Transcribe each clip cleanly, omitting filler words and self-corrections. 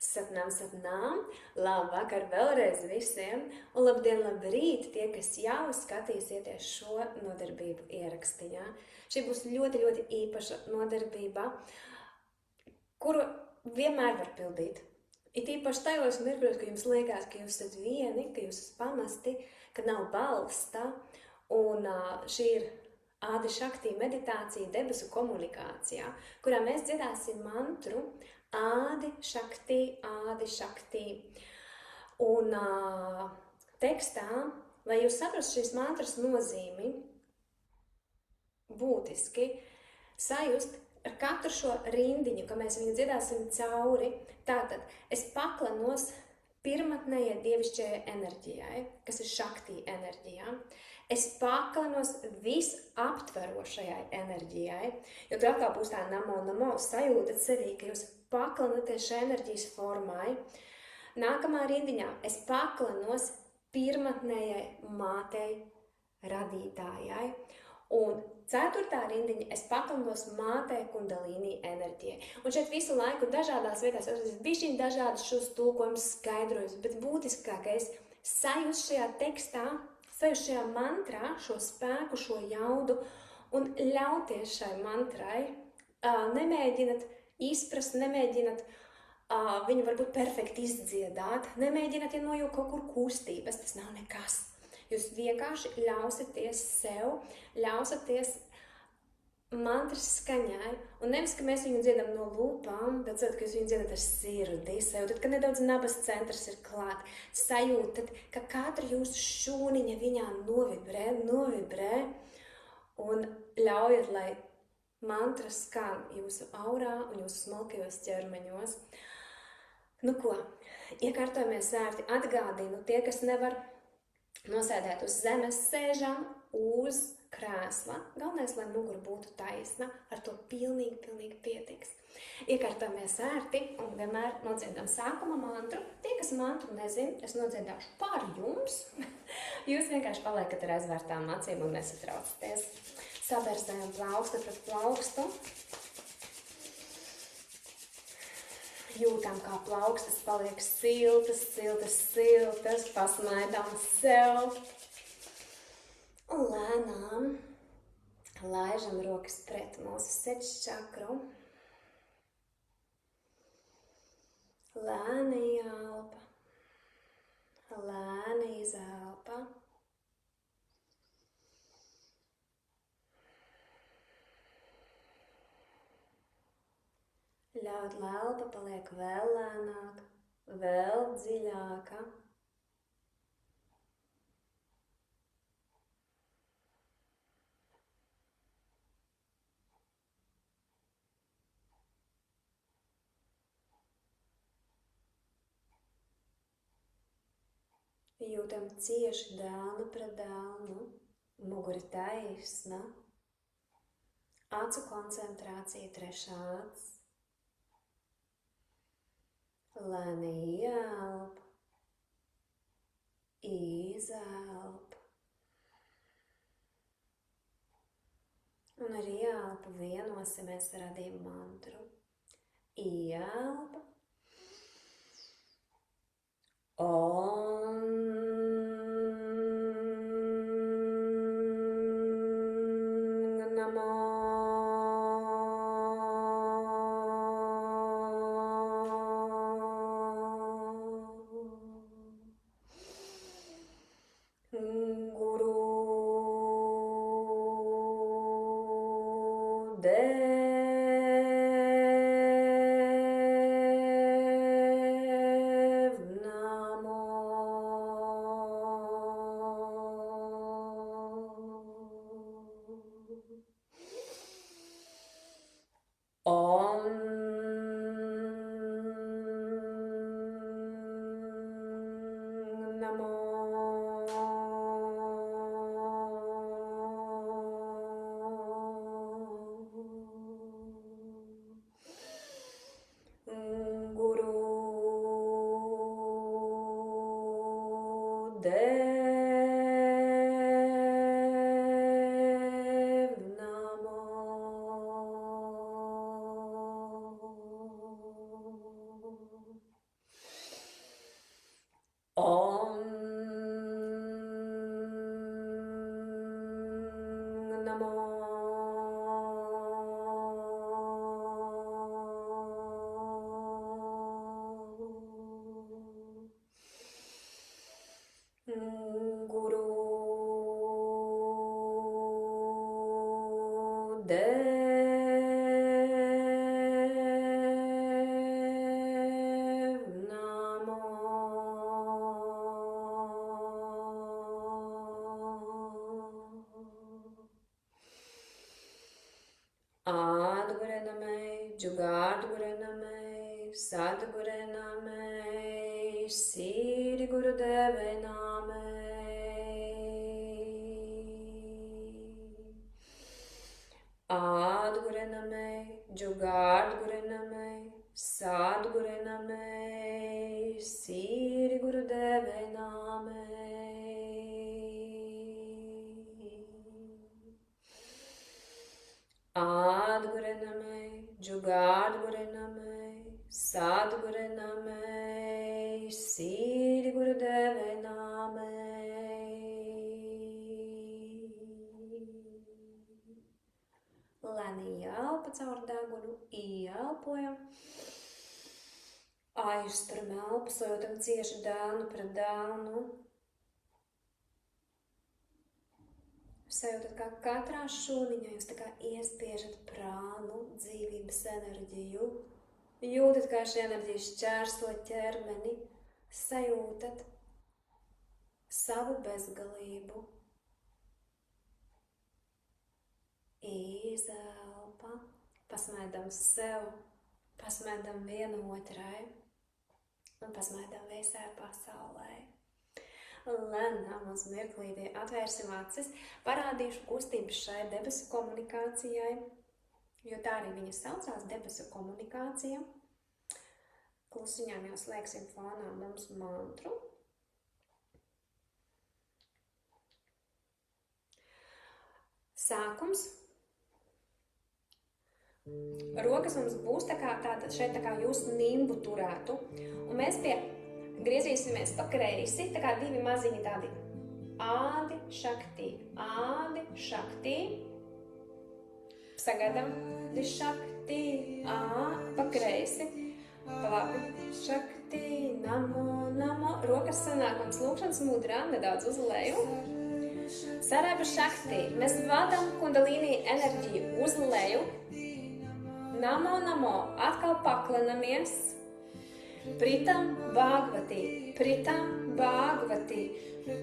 Sapnām, sapnām, labvakar vēlreiz visiem, un labdien, labrīt tie, kas jau skatīsieties šo nodarbību ierakstiņā. Šī būs ļoti, ļoti īpaša nodarbība, kuru vienmēr var pildīt. It īpaši tajos mirkļos, ka jums liekas, ka jūs esat vieni, ka jūs esat pamesti, ka nav balsta, un šī ir Ādi Šaktī meditācija debesu komunikācijā, kurā mēs dziedāsim mantru Ādi Šaktī, Ādi Šaktī. Un tekstā, lai jūs saprastu šīs mantras nozīmi, būtiski sajust ar katru šo rindiņu, ka mēs viņu dziedāsim cauri. Tātad es paklanos pirmatnējai dievišķajai enerģijai, kas ir Šaktī enerģijā. Es paklanos visaptverošajai enerģijai, jo tur atkal būs tā namo sajūtat sevī, ka jūs paklanoties šai enerģijas formai. Nākamā rindiņā es paklanos pirmatnējai mātei radītājai. Un ceturtā rindiņa es paklanos mātei kundalīnī enerģijai. Un šeit visu laiku dažādās vietās, es bišķiņ dažādus šos tulkojumus skaidrojus, bet būtiskākais sajust šajā tekstā, sajust šajā mantrā šo spēku, šo jaudu un ļauties šai mantrai. Nemēģināt izprast, nemēģināt viņu varbūt perfekti izdziedāt, nemēģināt ienojūt kaut kur kustības, tas nav nekas. Jūs vienkārši ļausieties sev, ļausieties mantras skaņai, un nevis, ka mēs viņu dziedam no lūpām, bet ka jūs viņu dziedat ar sirdi, sajūtat, ka nedaudz nabas centrs ir klāt, sajūtat, ka katra jūsu šūniņa viņā novibrē, un ļaujiet, lai mantra skan jūsu aurā un jūsu smalkajos ķermeņos. Nu ko, iekārtojamies ērti, atgādinu tie, kas nevar nosēdēt uz zemes, sēžam uz krēsla. Galvenais, lai mugura būtu taisna, ar to pilnīgi pietiks. Iekārtojamies ērti un vienmēr nodziedam sākuma mantru. Tie, kas mantru nezin, es nodziedāšu par jums. Jūs vienkārši paliekat ar aizvērtām acīm un nesatraucaties. Sabērsējam plaukstu pret plaukstu. Jūtam, kā plaukstas paliek siltas, pasmaidām sev. Un lēnām laižam rokas pret mūsu sirds čakru. Lēni ieelpa, lēni izelpa. Ļaut, lai elpa paliek vēl lēnāka, vēl dziļāka. Jūtam cieši dēlnu pret dēlnu, mugura taisna, acu koncentrācija trešā acs. Lēni ieelp, izelp. Un ar ieelpu vienosimies ar radījumu mantru. Ieelp. Om. Namo. namo. Guru Dev Namo. Adgure Namai, Jugadgure Namai, Sadgure Namai, Siri Gurudeve Namai. Adgure Namai, Jugadgure Namai, Sadgure Namai, Siri Gurudeve Namai. Adgure Namai, Jugadgure Namai, Sadgure Namai, Siri Gurudeve Namai. Lēni ielpa caur degunu, ieelpojam. Aizturam elpu, sajūtam cieši dēlnu pret dēlnu. Sajūtat, kā katrā šūniņā jūs tā kā iespiežat prānu, dzīvības enerģiju. Jūtat, kā šī enerģija šķērso ķermeni. Sajūtat savu bezgalību. Izelpa, pasmaidam sev, pasmaidam vienotrai un pasmaidam visai pasaulē. Lēnām uz mirklīdī atvērsim acis, parādīšu kustību šai debesu komunikācijai, jo tā arī viņa saucās debesu komunikācija. Klusiņām jau slēgsim fonā mums mantru. Sākums. Rokas mums būs tātad šeit tā kā jūs nimbu turētu, un mēs griezīsimies pa kreisi, tā kā divi maziņi tādi ādi, šaktī, sagaidām, di šaktī, pa kreisi, pa labi, šaktī, namo, rokas sanāk mums lūkšanas mudrā, nedaudz uz leju. Sarāba šaktī, mēs vadam kundalīnī enerģiju uz leju, namo, atkal paklanamies, pritam bhagavati.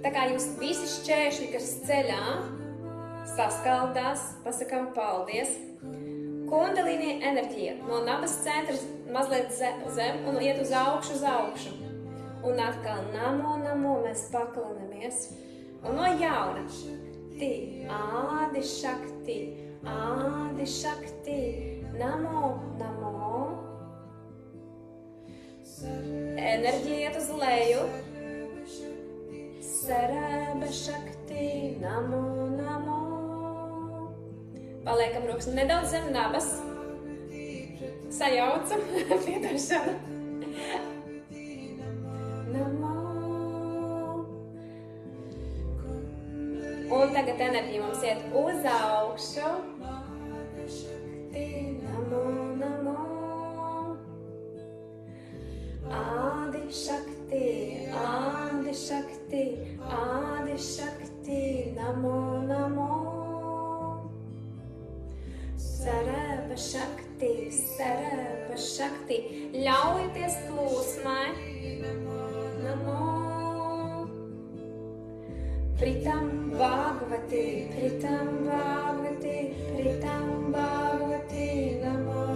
Tā kā jūs visi šķēršļi, kas ceļā, saskaldās, pasakām paldies. Kundalīnī enerģija no nabas centra mazliet zem un iet uz augšu. Un atkal namo, mēs paklanamies. Un no jauna, ādi šakti, namo. Enerģija iet uz leju. Sarāba šakti, namo. Paliekam rokas nedaudz zem nabas. Sajaucu, piedošana. Namo. Un tagad enerģija mums iet uz augšu. Namo. Ādi šakti, namo. Sarāba šakti, ļaujieties plūsmai. Namo. Pritam bhagavati, namo.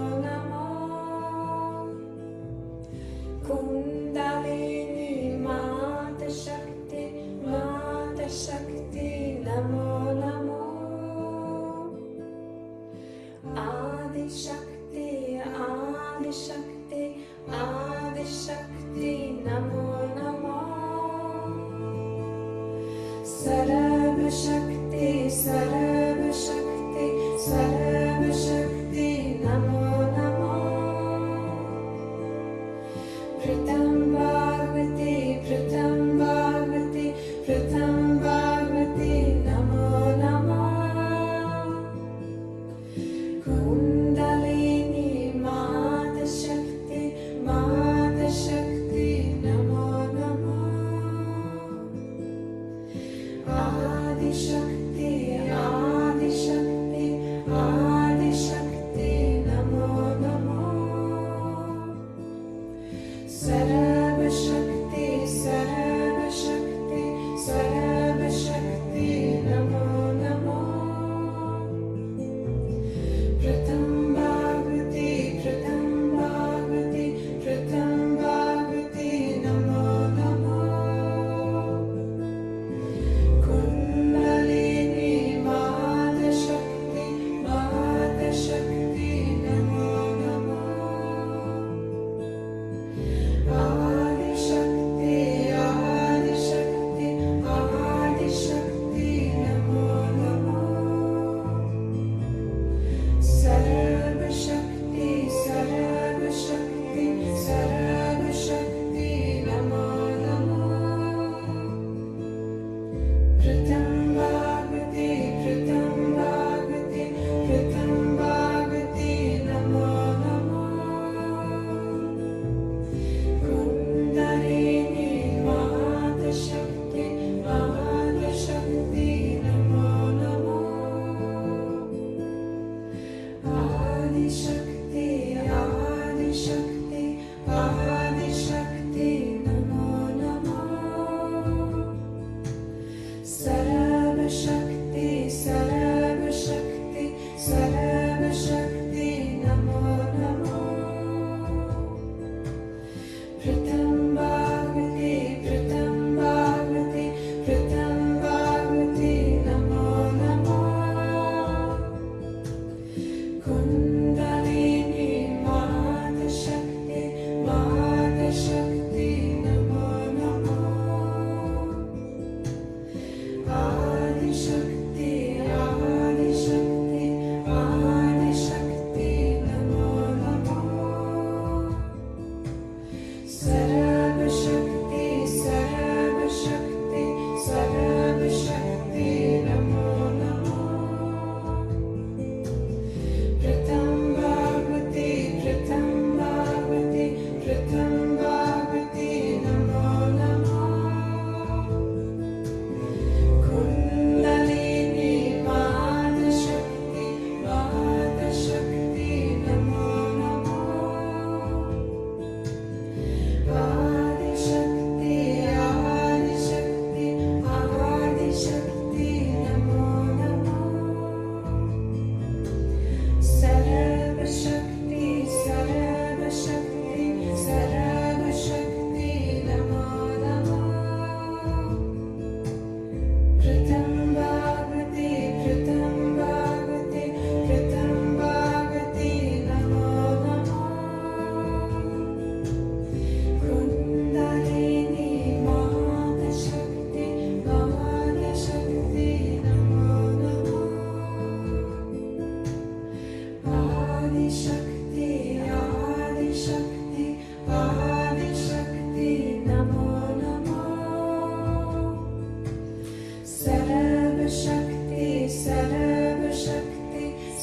Kundalini Mata Shakti, namo. Adi Shakti, namo. Sarāba Shakti,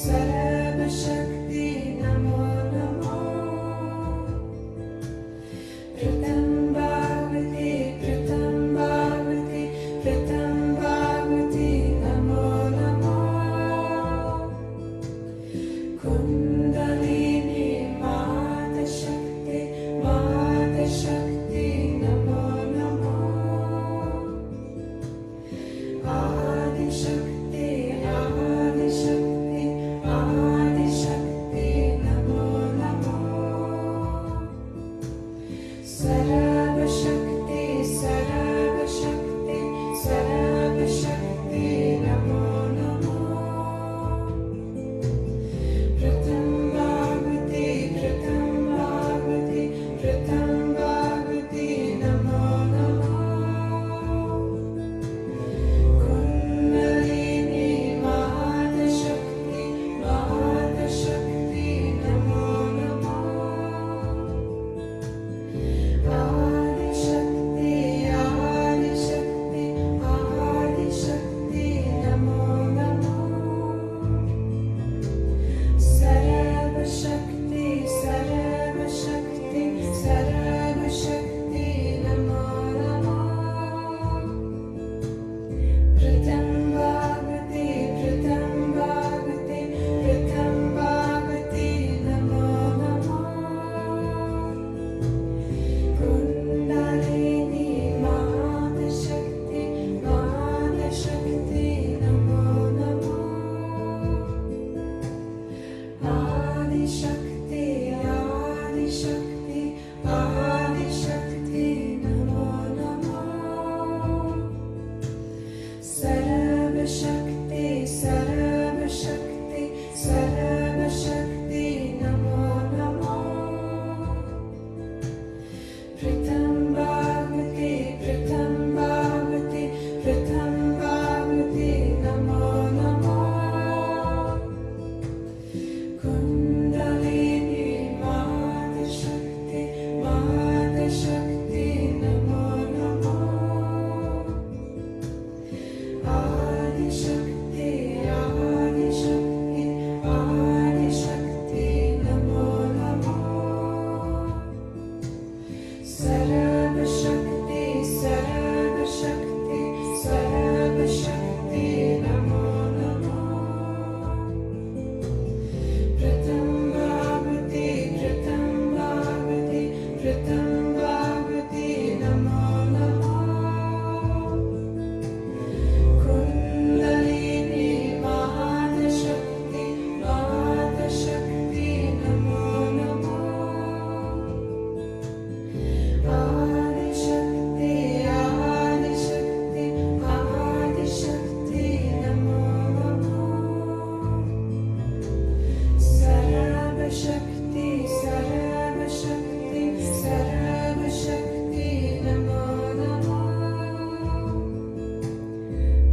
सर्वशक्ति नमो नमो प्रथम भागवती नमो नमो कुंडलिनी माता शक्ति नमो नमो आदिशक्ति नमो नमो सर्वशक्ति नमो नमो प्रथम भागवती नमो नमो कुंडलिनी माता शक्ति नमो नमो आदिशक्ति नमो नमो सर्वशक्ति नमो नमो प्रथम भागवती नमो नमो कुंडलिनी माता शक्ति नमो नमो आदिशक्ति नमो नमो सर्वशक्ति नमो नमो प्रथम भागवती नमो नमो कुंडलिनी माता शक्ति नमो नमो आदिशक्ति नमो नमो सर्वशक्ति नमो नमो प्रथम भागवती नमो नमो कुंडलिनी माता शक्ति नमो नमो आदिशक्ति नमो नमो सर्वशक्ति नमो नमो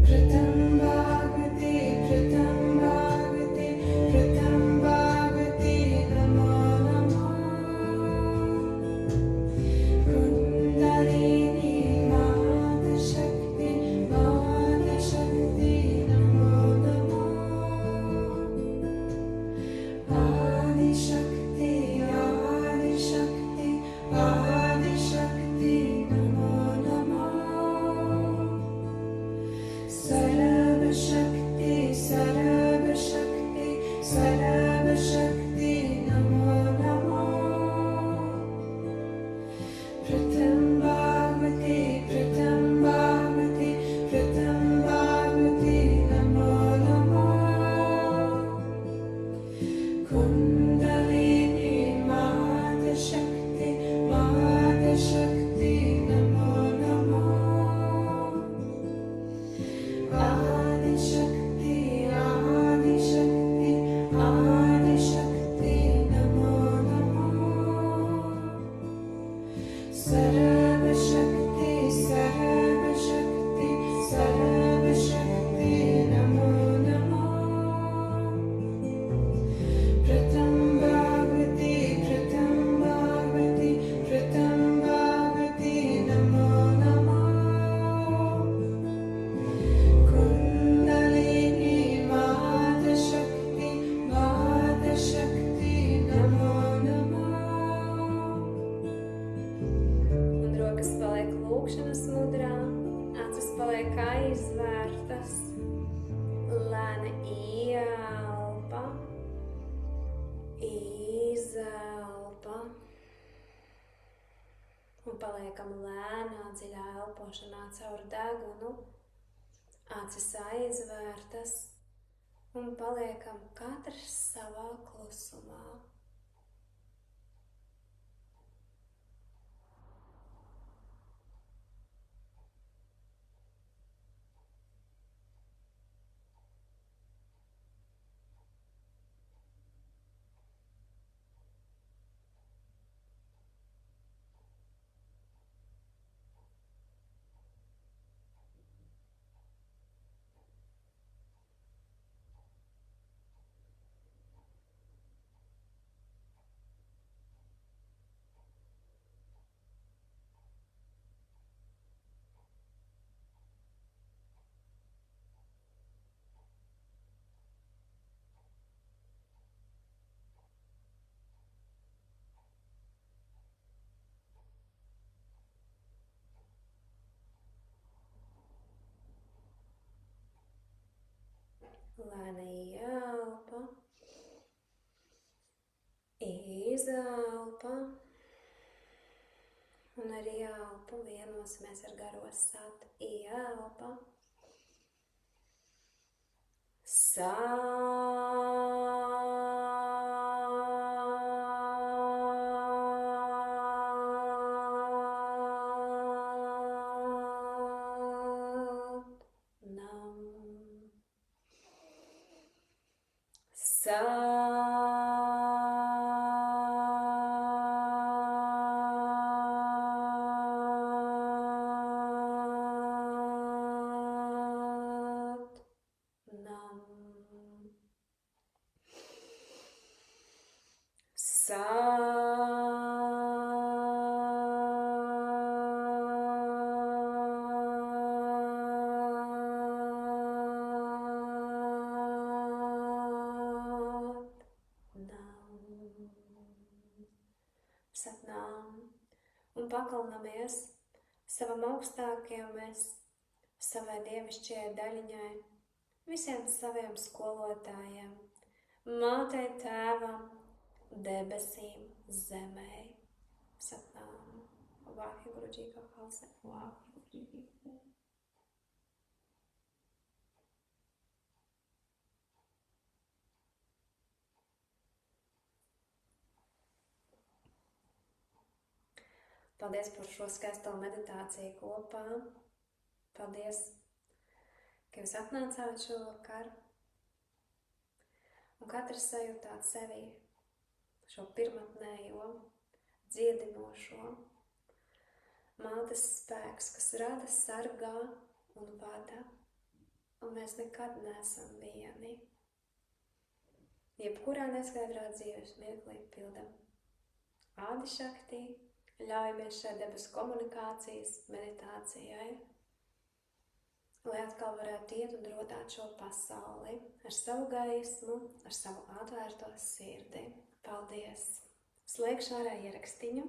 प्रथम भागवती नमो नमो कुंडलिनी माता शक्ति नमो नमो आदिशक्ति नमो नमो सर्वशक्ति नमो नमो प्रथम भागवती नमो नमो कुंडलिनी माता शक्ति नमो नमो Adishakti paliekam lēnā, dziļā elpošanā caur degunu, acis aizvērtas un paliekam katrs savā klusumā. Lēna ieelpa, izelpa, un ar ieelpu vienosimies ar garo sat. Ieelpa, Satnām un pakalnamies savam augstākajam es, savai dievišķajai daļiņai, visiem saviem skolotājiem, mātei, tēvam, debesīm, zemei. Satnām. Vāheguru Ji Ka Khalsa. Vāheguru Ji Ki Fateh. Paldies par šo skaisto meditāciju kopā. Paldies, ka jūs atnācāt šovakar. Un katrs sajūtāt sevī šo pirmatnējo, dziedinošo mātes spēks, kas rada, sargā un vada. Un mēs nekad neesam vieni. Jebkurā neskaidrā dzīves mirklī pildam Ādi Šaktī. Ļaujamies šai debesu komunikācijas, meditācijai, lai atkal varētu iet un rodāt šo pasauli ar savu gaismu, ar savu atvērto sirdi. Paldies! Slēgšu ārā ierakstiņu.